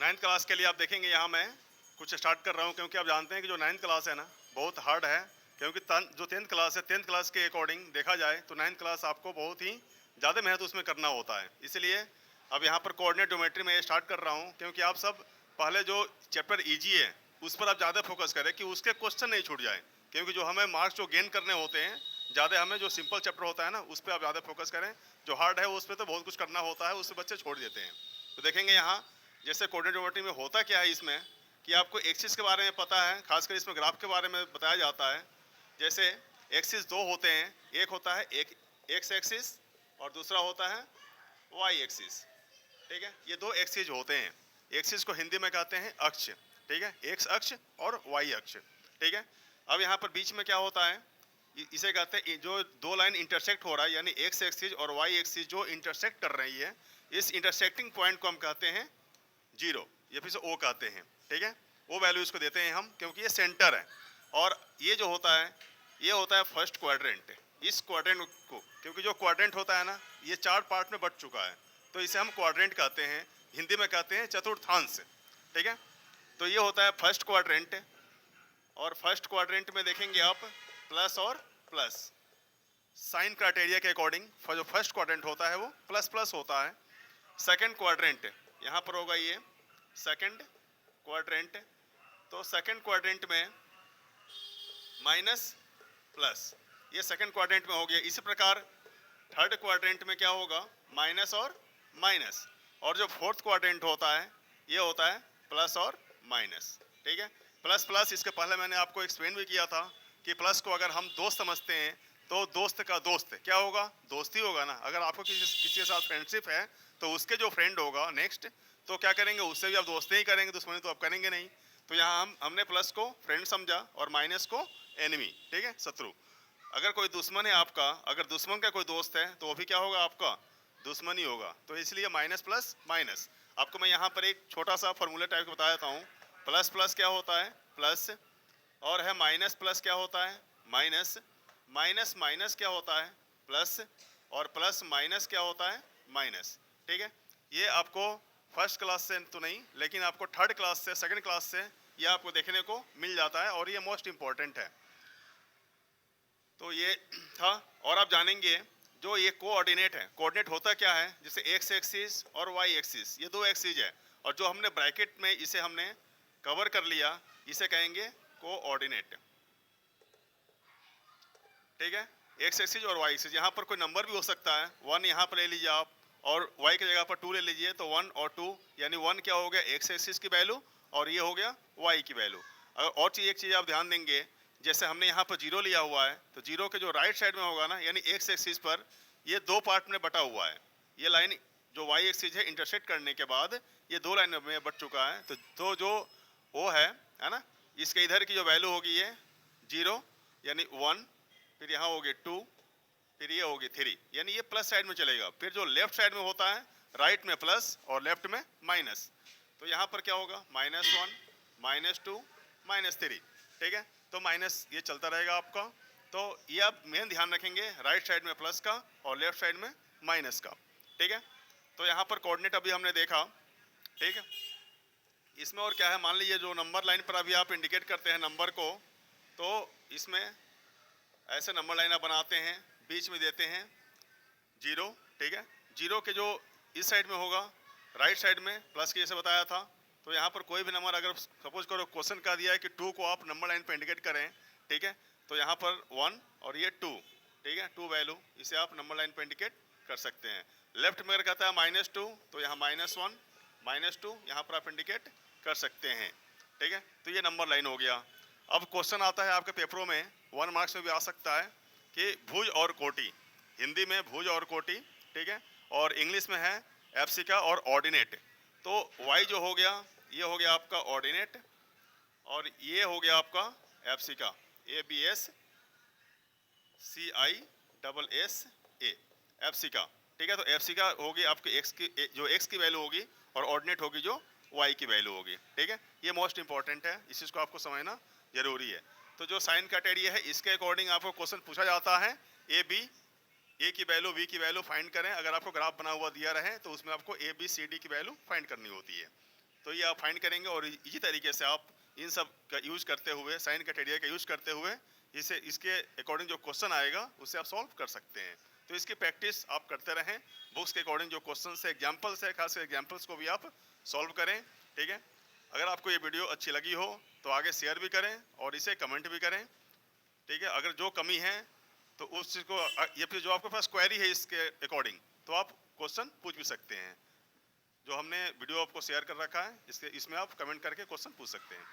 9th class के लिए आप देखेंगे यहाँ मैं कुछ स्टार्ट कर रहा हूँ, क्योंकि आप जानते हैं कि जो 9th क्लास है ना बहुत हार्ड है, क्योंकि जो 10th क्लास है 10th क्लास के अकॉर्डिंग देखा जाए तो 9th क्लास आपको बहुत ही ज़्यादा मेहनत उसमें करना होता है। इसलिए अब यहाँ पर कोऑर्डिनेट ज्योमेट्री में स्टार्ट कर रहा हूँ, क्योंकि आप सब पहले जो चैप्टर ईजी है उस पर आप ज़्यादा फोकस करें कि उसके क्वेश्चन नहीं छूट जाए, क्योंकि जो हमें मार्क्स जो गेन करने होते हैं ज़्यादा हमें जो सिंपल चैप्टर होता है ना उस पर आप ज़्यादा फोकस करें। जो हार्ड है उस पर तो बहुत कुछ करना होता है, उससे बच्चे छोड़ देते हैं। तो देखेंगे यहाँ जैसे कोऑर्डिनेट ज्योमेट्री में होता क्या है इसमें कि आपको एक्सिस के बारे में पता है, खासकर इसमें ग्राफ के बारे में बताया जाता है। जैसे एक्सिस दो होते हैं, एक होता है एक एक्स एक्सिस और दूसरा होता है वाई एक्सिस। ठीक है, ये दो एक्सिस होते हैं। एक्सिस को हिंदी में कहते हैं अक्ष। ठीक है, एक्स अक्ष और वाई अक्ष। ठीक है, अब यहाँ पर बीच में क्या होता है, इसे कहते हैं जो दो लाइन इंटरसेक्ट हो रहा है, यानी एक्स एक्सिस और वाई एक्सिस जो इंटरसेक्ट कर रही है, इस इंटरसेक्टिंग पॉइंट को हम कहते हैं जीरो, या फिर से ओ कहते हैं। ठीक है, वो वैल्यू इसको देते हैं हम, क्योंकि ये सेंटर है। और ये जो होता है ये होता है फर्स्ट क्वाड्रेंट। इस क्वाड्रेंट को, क्योंकि जो क्वाड्रेंट होता है ना ये 4 पार्ट में बट चुका है, तो इसे हम क्वाड्रेंट कहते हैं, हिंदी में कहते हैं चतुर्थांश। ठीक है, तो ये होता है फर्स्ट क्वाड्रेंट। और फर्स्ट क्वाड्रेंट में देखेंगे आप प्लस और प्लस, साइन क्राइटेरिया के अकॉर्डिंग जो फर्स्ट क्वाड्रेंट होता है वो प्लस प्लस होता है। सेकंड क्वाड्रेंट यहाँ पर होगा ये सेकंड क्वाड्रेंट, तो सेकंड क्वाड्रेंट में माइनस प्लस, ये सेकंड क्वाड्रेंट में हो गया। इसी प्रकार थर्ड क्वाड्रेंट में क्या होगा, माइनस और माइनस। और जो फोर्थ क्वाड्रेंट होता है ये होता है प्लस और माइनस। ठीक है, प्लस प्लस इसके पहले मैंने आपको एक्सप्लेन भी किया था कि प्लस को अगर हम दोस्त समझते हैं तो दोस्त का दोस्त क्या होगा, दोस्ती होगा ना। अगर आपको किसी के साथ फ्रेंडशिप है तो उसके जो फ्रेंड होगा नेक्स्ट, तो क्या करेंगे, उससे भी आप दोस्ती ही करेंगे, दुश्मनी तो आप करेंगे नहीं। तो यहाँ हमने प्लस को फ्रेंड समझा और माइनस को एनिमी। ठीक है, शत्रु। अगर कोई दुश्मन है आपका, अगर दुश्मन का कोई दोस्त है तो वो भी क्या होगा, आपका दुश्मन ही होगा। तो इसलिए माइनस प्लस माइनस। आपको मैं यहाँ पर एक छोटा सा फॉर्मूला टाइप का बता देता हूँ। प्लस प्लस क्या होता है, प्लस, और है माइनस प्लस क्या होता है, माइनस। माइनस माइनस क्या होता है, प्लस, और प्लस माइनस क्या होता है, माइनस। ठीक है, ये आपको फर्स्ट क्लास से तो नहीं, लेकिन आपको थर्ड क्लास से, सेकंड क्लास से ये आपको देखने को मिल जाता है, और ये मोस्ट इंपॉर्टेंट है। तो ये था। और आप जानेंगे जो ये कोऑर्डिनेट है, कोऑर्डिनेट होता क्या है, जैसे एक्स एक्सिस और वाई एक्सिस, ये दो एक्सिस है, और जो हमने ब्रैकेट में इसे हमने कवर कर लिया, इसे कहेंगे कोऑर्डिनेट। ठीक है, एक्स एक्सिस और वाई एक्सिस, यहाँ पर कोई नंबर भी हो सकता है, 1 यहाँ पर ले लीजिए आप, और y की जगह पर 2 ले लीजिए, तो 1 और 2, यानी 1 क्या हो गया, एक्स एक्सिस की वैल्यू, और ये हो गया y की वैल्यू। अगर और एक चीज़ आप ध्यान देंगे, जैसे हमने यहाँ पर 0 लिया हुआ है, तो 0 के जो राइट साइड में होगा ना, यानी एक्स एक्सिस पर ये 2 पार्ट में बटा हुआ है। ये लाइन जो y एक्सिस है इंटरसेक्ट करने के बाद ये 2 लाइन में बट चुका है। तो जो वो है ना, इसके इधर की जो वैल्यू होगी ये 0, यानी 1, फिर यहाँ होगी 2, फिर ये होगी 3, यानी ये प्लस साइड में चलेगा। फिर जो लेफ्ट साइड में होता है, राइट में प्लस और लेफ्ट में माइनस, तो यहाँ पर क्या होगा, -1, -2, -3। ठीक है, तो माइनस ये चलता रहेगा आपका। तो ये आप मेन ध्यान रखेंगे, राइट साइड में प्लस का और लेफ्ट साइड में माइनस का। ठीक है, तो यहाँ पर कोऑर्डिनेट अभी हमने देखा। ठीक है, इसमें और क्या है, मान लीजिए जो नंबर लाइन पर अभी आप इंडिकेट करते हैं नंबर को, तो इसमें ऐसे नंबर लाइन आप बनाते हैं, बीच में देते हैं 0। ठीक है, 0 के जो इस साइड में होगा, राइट साइड में प्लस के जैसे बताया था, तो यहाँ पर कोई भी नंबर, अगर सपोज करो क्वेश्चन का दिया है कि 2 को आप नंबर लाइन पर इंडिकेट करें, ठीक है, तो यहाँ पर 1 और ये 2, ठीक है, 2 वैल्यू, इसे आप नंबर लाइन पर इंडिकेट कर सकते हैं। लेफ्ट में अगर कहता है -2, तो यहाँ -1, -2 यहाँ पर आप इंडिकेट कर सकते हैं। ठीक है, तो ये नंबर लाइन हो गया। अब क्वेश्चन आता है आपके पेपरों में, 1 मार्क्स में भी आ सकता है कि भुज और कोटि, हिंदी में भुज और कोटि, ठीक है, और इंग्लिश में है एब्सिका और ऑर्डिनेट। तो y जो हो गया, ये हो गया आपका ऑर्डिनेट, और ये हो गया आपका एब्सिका, ABSCISSA, एब्सिका। ठीक है, तो एब्सिका होगी आपके x की, जो x की वैल्यू होगी, और ऑर्डिनेट होगी जो y की वैल्यू होगी। ठीक है, ये मोस्ट इंपॉर्टेंट है, इस चीज़ को आपको समझना जरूरी है। तो जो साइन क्राइटेरिया है, इसके अकॉर्डिंग आपको क्वेश्चन पूछा जाता है, ए की वैल्यू, बी की वैल्यू फाइंड करें। अगर आपको ग्राफ बना हुआ दिया रहे तो उसमें आपको ABCD की वैल्यू फाइंड करनी होती है। तो ये आप फाइंड करेंगे और इसी तरीके से आप इन सब का यूज करते हुए, साइन क्राइटेरिया का यूज करते हुए इसे इसके अकॉर्डिंग जो क्वेश्चन आएगा उसे आप सॉल्व कर सकते हैं। तो इसकी प्रैक्टिस आप करते रहें, बुक्स के अकॉर्डिंग जो क्वेश्चन है, एग्जाम्पल्स है, खास एग्जाम्पल्स को भी आप सॉल्व करें। ठीक है, अगर आपको ये वीडियो अच्छी लगी हो तो आगे शेयर भी करें और इसे कमेंट भी करें। ठीक है, अगर जो कमी है तो उस चीज़ को या फिर जो आपके पास क्वेरी है इसके अकॉर्डिंग तो आप क्वेश्चन पूछ भी सकते हैं। जो हमने वीडियो आपको शेयर कर रखा है इसमें आप कमेंट करके क्वेश्चन पूछ सकते हैं।